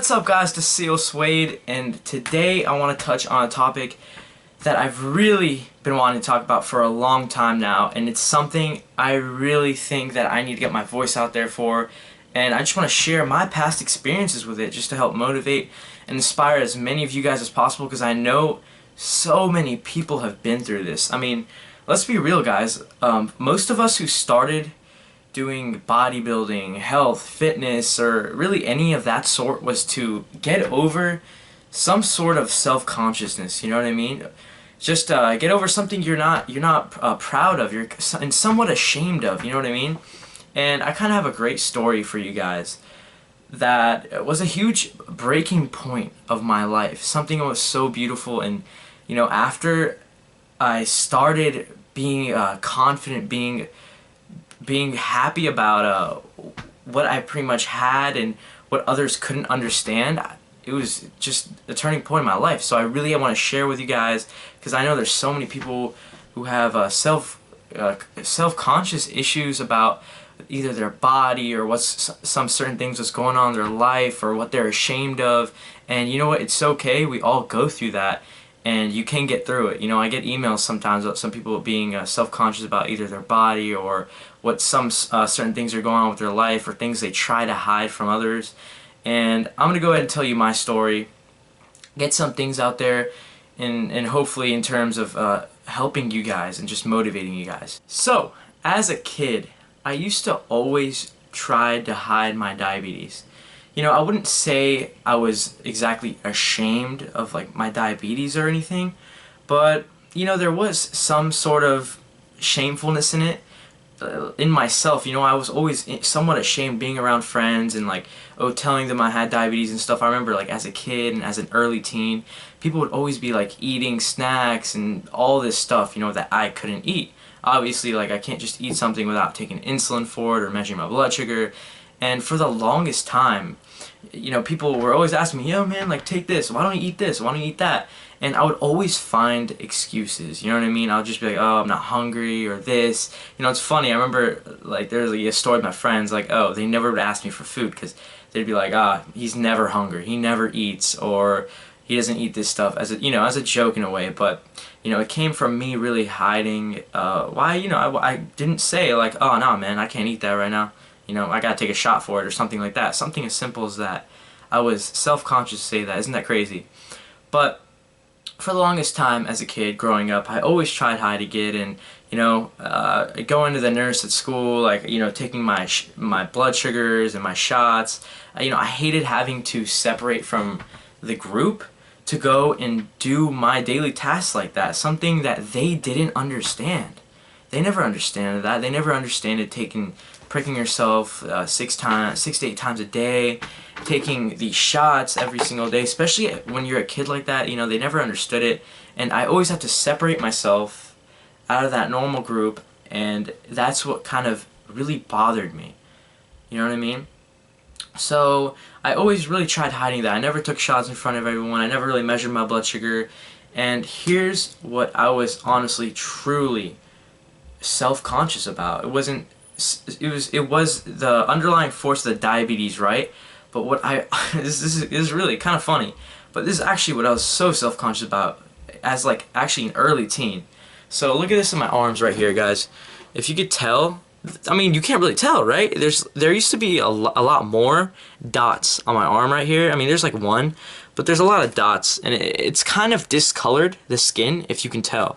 What's up guys, this is Seal Suede, and today I want to touch on a topic that I've really been wanting to talk about for a long time now, and it's something I really think that I need to get my voice out there for, and I just want to share my past experiences with it just to help motivate and inspire as many of you guys as possible, because I know so many people have been through this. I mean, let's be real guys, most of us who started doing bodybuilding, health, fitness, or really any of that sort was to get over some sort of self-consciousness, you know what I mean? Just get over something you're not proud of, and somewhat ashamed of, you know what I mean? And I kind of have a great story for you guys that was a huge breaking point of my life. Something that was so beautiful, and you know, after I started being confident, being happy about what I pretty much had and what others couldn't understand, it was just a turning point in my life. So I really want to share with you guys, because I know there's so many people who have self-conscious issues about either their body or what's some certain things that's going on in their life or what they're ashamed of. And you know what, it's okay, we all go through that, and you can get through it. You know, I get emails sometimes about some people being self-conscious about either their body or what some certain things are going on with their life, or things they try to hide from others. And I'm going to go ahead and tell you my story, get some things out there, and hopefully in terms of helping you guys and just motivating you guys. So, as a kid, I used to always try to hide my diabetes. You know, I wouldn't say I was exactly ashamed of like my diabetes or anything, but you know, there was some sort of shamefulness in it, in myself. You know, I was always somewhat ashamed being around friends and like, telling them I had diabetes and stuff. I remember like as a kid and as an early teen, people would always be like eating snacks and all this stuff, you know, that I couldn't eat. Obviously, like, I can't just eat something without taking insulin for it or measuring my blood sugar. And for the longest time, you know, people were always asking me, yo man, like, take this, why don't you eat this, why don't you eat that? And I would always find excuses, you know what I mean? I would just be like, oh, I'm not hungry, or this. You know, it's funny, I remember, like, there's like, a story with my friends, like, oh, they never would ask me for food, because they'd be like, he's never hungry, he never eats, or he doesn't eat this stuff, as a, you know, as a joke in a way. But you know, it came from me really hiding why, you know, I didn't say like, oh no man, I can't eat that right now, you know, I gotta take a shot for it or something like that. Something as simple as that. I was self-conscious to say that. Isn't that crazy? But for the longest time as a kid growing up, I always tried hiding it, and you know, going to the nurse at school, like, you know, taking my blood sugars and my shots. You know, I hated having to separate from the group to go and do my daily tasks like that, something that they didn't understand. They never understood that. They never understood pricking yourself 6 to 8 times a day, taking these shots every single day, especially when you're a kid like that. You know, they never understood it, and I always have to separate myself out of that normal group, and that's what kind of really bothered me. You know what I mean? So I always really tried hiding that. I never took shots in front of everyone. I never really measured my blood sugar. And here's what I was honestly, truly self-conscious about. It was the underlying force of the diabetes, right? But what this is really kind of funny, but this is actually what I was so self-conscious about as like actually an early teen. So look at this in my arms right here, guys. If you could tell, I mean, you can't really tell, right? There used to be a lot more dots on my arm right here. I mean, there's like one, but there's a lot of dots, and it's kind of discolored, the skin, if you can tell.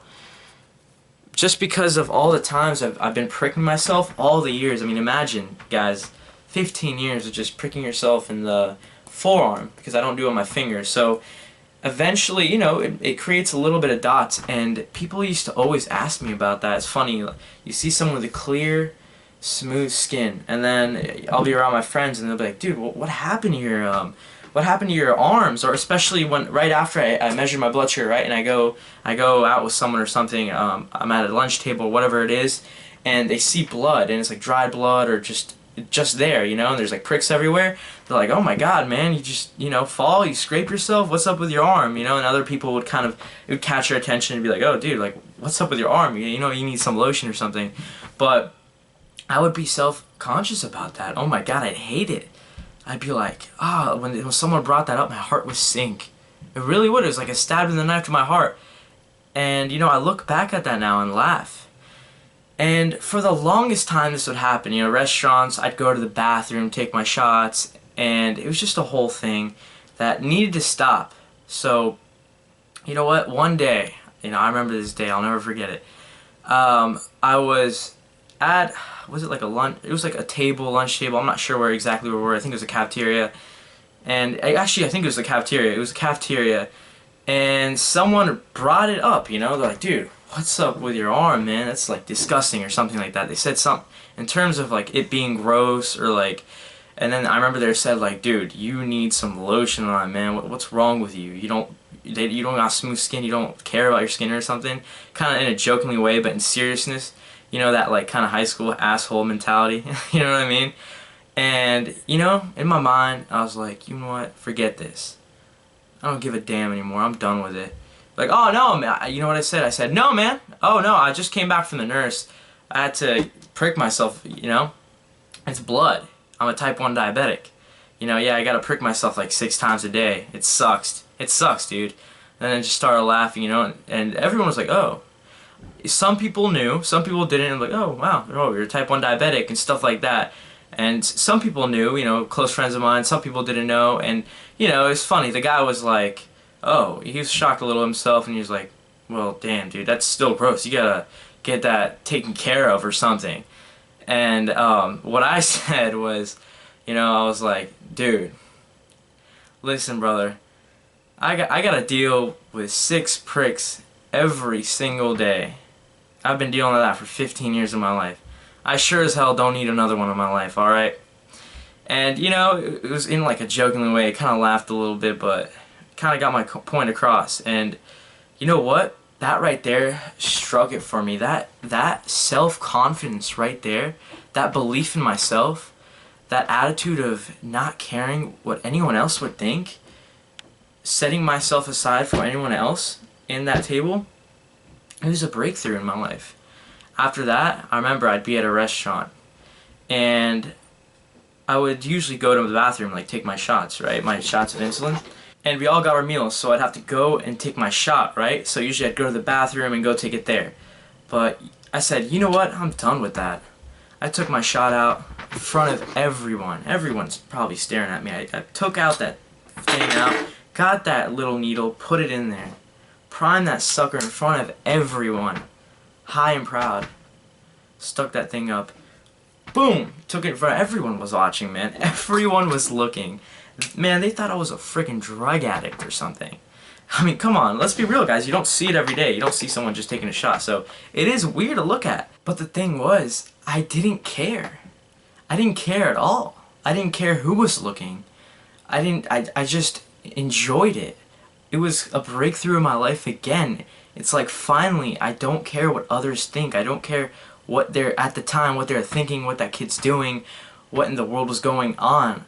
Just because of all the times I've been pricking myself, all the years. I mean, imagine, guys, 15 years of just pricking yourself in the forearm, because I don't do it on my fingers. So eventually, you know, it creates a little bit of dots, and people used to always ask me about that. It's funny, you see someone with a clear, smooth skin, and then I'll be around my friends and they'll be like, dude, what happened to your arms? Or especially when right after I measure my blood sugar, right, and I go out with someone or something, I'm at a lunch table or whatever it is, and they see blood, and it's like dried blood or just there, you know, and there's like pricks everywhere. They're like, oh my god, man, you just, you know, fall, you scrape yourself, what's up with your arm, you know? And other people would it would catch your attention and be like, oh dude, like, what's up with your arm, you know, you need some lotion or something. But I would be self-conscious about that. Oh my god, I'd hate it. I'd be like, when someone brought that up, my heart would sink. It really would. It was like a stab in the knife to my heart. And, I look back at that now and laugh. And for the longest time this would happen. Restaurants, I'd go to the bathroom, take my shots, and it was just a whole thing that needed to stop. So, you know what? One day, I remember this day, I'll never forget it. I was at, was it like a lunch? It was like a table, lunch table. I'm not sure where exactly we were. I think it was a cafeteria. And I think it was the cafeteria. It was a cafeteria. And someone brought it up, they're like, dude, what's up with your arm, man? That's like disgusting or something like that. They said something in terms of like it being gross or like, and then I remember they said like, dude, you need some lotion on, man. What's wrong with you? You don't got smooth skin. You don't care about your skin or something. Kind of in a jokingly way, but in seriousness, that like kind of high school asshole mentality. You know what I mean? And in my mind, I was like, you know what? Forget this. I don't give a damn anymore. I'm done with it. Like, oh no, man. You know what I said? I said, no, man. Oh no, I just came back from the nurse. I had to prick myself, It's blood. I'm a type 1 diabetic. Yeah, I gotta prick myself like 6 times a day. It sucks. It sucks, dude. And then I just started laughing, and everyone was like, oh. Some people knew, some people didn't, and like, oh, wow, you're a type 1 diabetic and stuff like that. And some people knew, close friends of mine, some people didn't know, and, it was funny. The guy was like, oh, he was shocked a little himself, and he was like, well, damn, dude, that's still gross. You gotta get that taken care of or something. And what I said was, I was like, dude, listen, brother, I gotta deal with 6 pricks every single day. I've been dealing with that for 15 years of my life. I sure as hell don't need another one in my life, alright? And, it was in like a joking way. I kind of laughed a little bit, but kind of got my point across. And you know what? That right there struck it for me. That self-confidence right there, that belief in myself, that attitude of not caring what anyone else would think, setting myself aside for anyone else in that table, it was a breakthrough in my life. After that, I remember I'd be at a restaurant, and I would usually go to the bathroom, like take my shots, right? My shots of insulin. And we all got our meals, so I'd have to go and take my shot, right? So usually I'd go to the bathroom and go take it there. But I said, you know what? I'm done with that. I took my shot out in front of everyone. Everyone's probably staring at me. I took out that thing out, got that little needle, put it in there, primed that sucker in front of everyone. High and proud. Stuck that thing up. Boom! Took it in front. Everyone was watching, man. Everyone was looking. Man, they thought I was a freaking drug addict or something. I mean, come on. Let's be real, guys. You don't see it every day. You don't see someone just taking a shot. So, it is weird to look at. But the thing was, I didn't care. I didn't care at all. I didn't care who was looking. I just enjoyed it. It was a breakthrough in my life again. It's like, finally, I don't care what others think. I don't care what they're, at the time, what they're thinking, what that kid's doing, what in the world was going on.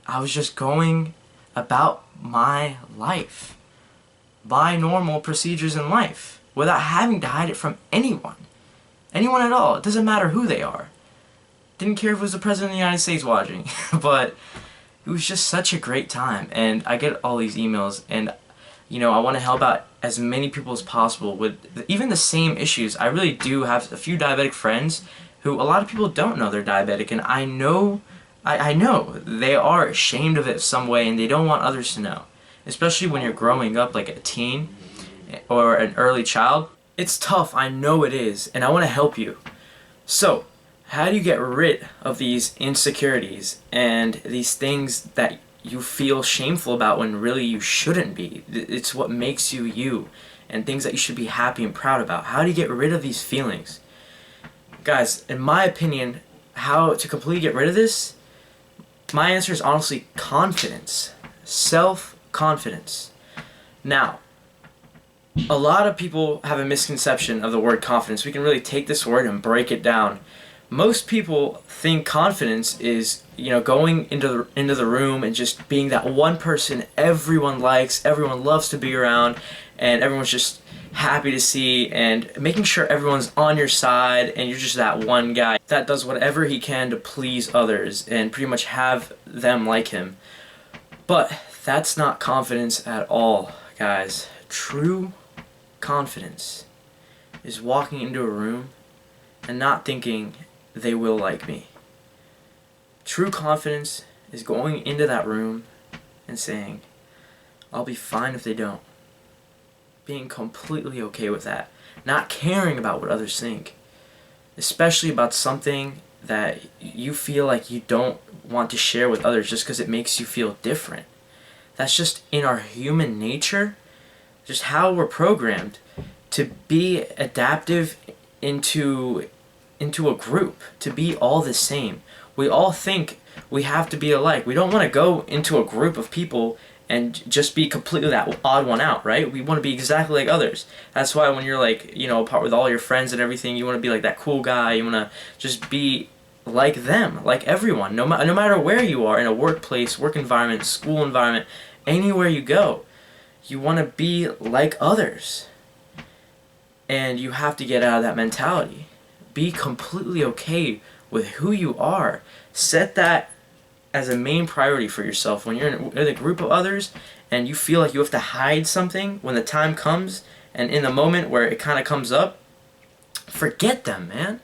I was just going about my life. My normal procedures in life. Without having to hide it from anyone. Anyone at all. It doesn't matter who they are. Didn't care if it was the President of the United States watching. But it was just such a great time. And I get all these emails, and I want to help out as many people as possible with even the same issues. I really do have a few diabetic friends who a lot of people don't know they're diabetic, and I know they are ashamed of it some way, and they don't want others to know. Especially when you're growing up like a teen or an early child. It's tough, I know it is, and I want to help you. So, how do you get rid of these insecurities and these things that you feel shameful about when really you shouldn't be? It's what makes you you, and things that you should be happy and proud about. How do you get rid of these feelings? Guys, in my opinion, how to completely get rid of this, my answer is honestly confidence. Self-confidence. Now, a lot of people have a misconception of the word confidence. We can really take this word and break it down. Most people think confidence is, going into the room and just being that one person everyone likes, everyone loves to be around, and everyone's just happy to see, and making sure everyone's on your side, and you're just that one guy that does whatever he can to please others and pretty much have them like him. But that's not confidence at all, guys. True confidence is walking into a room and not thinking they will like me. True confidence is going into that room and saying, I'll be fine if they don't. Being completely okay with that. Not caring about what others think. Especially about something that you feel like you don't want to share with others just because it makes you feel different. That's just in our human nature, just how we're programmed to be adaptive into a group, to be all the same. We all think we have to be alike. We don't want to go into a group of people and just be completely that odd one out, right? We want to be exactly like others. That's why when you're like, you know, apart with all your friends and everything, you want to be like that cool guy. You want to just be like them, like everyone, no matter where you are, in a workplace, work environment, school environment, anywhere you go. You want to be like others. And you have to get out of that mentality. Be completely okay with who you are. Set that as a main priority for yourself. When you're in a group of others and you feel like you have to hide something when the time comes, and in the moment where it kind of comes up, forget them, man.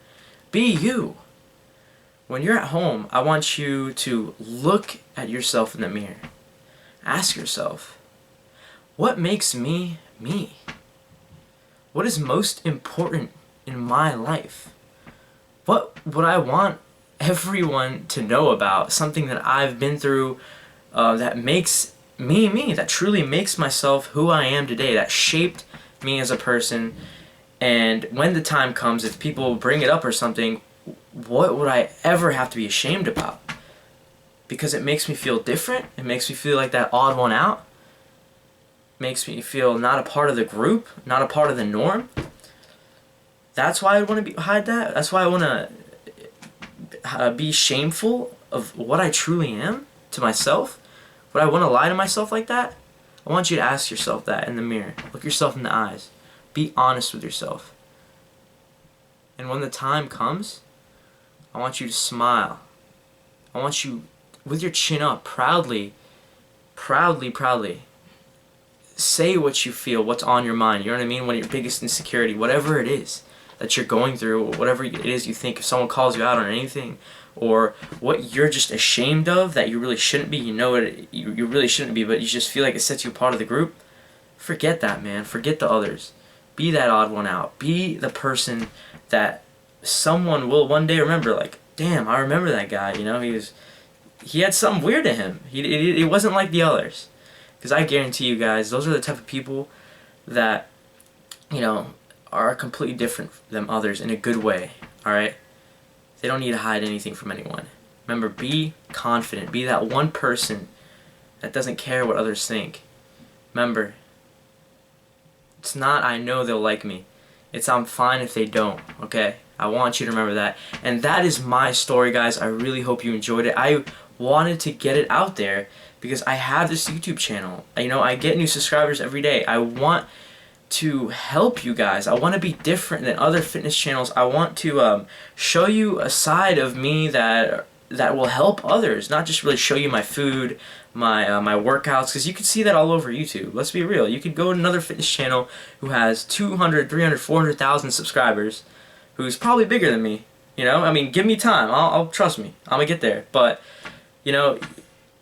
Be you. When you're at home, I want you to look at yourself in the mirror. Ask yourself, what makes me me? What is most important in my life? What would I want everyone to know about? Something that I've been through that makes me me, that truly makes myself who I am today, that shaped me as a person. And when the time comes, if people bring it up or something, what would I ever have to be ashamed about? Because it makes me feel different. It makes me feel like that odd one out. Makes me feel not a part of the group, not a part of the norm. That's why I want to hide that. That's why I want to be shameful of what I truly am to myself. Would I want to lie to myself like that? I want you to ask yourself that in the mirror. Look yourself in the eyes. Be honest with yourself. And when the time comes, I want you to smile. I want you, with your chin up, proudly, say what you feel, what's on your mind. You know what I mean? When your biggest insecurity, whatever it is that you're going through, or whatever it is you think, if someone calls you out on anything, or what you're just ashamed of that you really shouldn't be, you know it, you really shouldn't be, but you just feel like it sets you apart of the group, forget that, man. Forget the others. Be that odd one out. Be the person that someone will one day remember, like, damn, I remember that guy, you know, he had something weird to him. He wasn't like the others. Because I guarantee you guys, those are the type of people that, you know, are completely different than others in a good way, alright? They don't need to hide anything from anyone. Remember, be confident. Be that one person that doesn't care what others think. Remember, it's not, I know they'll like me. It's, I'm fine if they don't, okay? I want you to remember that. And that is my story, guys. I really hope you enjoyed it. I wanted to get it out there because I have this YouTube channel. You know, I get new subscribers every day. I want to help you guys. I want to be different than other fitness channels. I want to show you a side of me that will help others, not just really show you my food, my workouts, because you can see that all over YouTube. Let's be real. You could go to another fitness channel who has 200, 300, 400,000 subscribers, who's probably bigger than me. You know, I mean, give me time. I'll trust me. I'm gonna get there. But you know,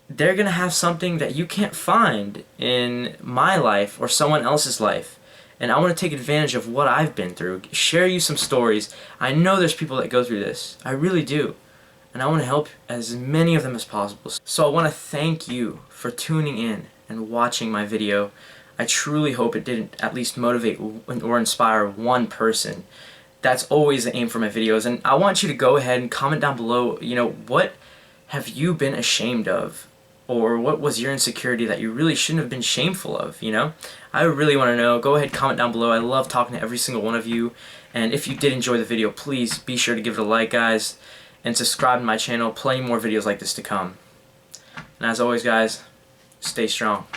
they're gonna have something that you can't find in my life or someone else's life. And I want to take advantage of what I've been through, share you some stories. I know there's people that go through this. I really do. And I want to help as many of them as possible. So I want to thank you for tuning in and watching my video. I truly hope it didn't at least motivate or inspire one person. That's always the aim for my videos. And I want you to go ahead and comment down below, you know, what have you been ashamed of? Or what was your insecurity that you really shouldn't have been shameful of, you know? I really want to know. Go ahead, comment down below. I love talking to every single one of you. And if you did enjoy the video, please be sure to give it a like, guys. And subscribe to my channel. Plenty more videos like this to come. And as always, guys, stay strong.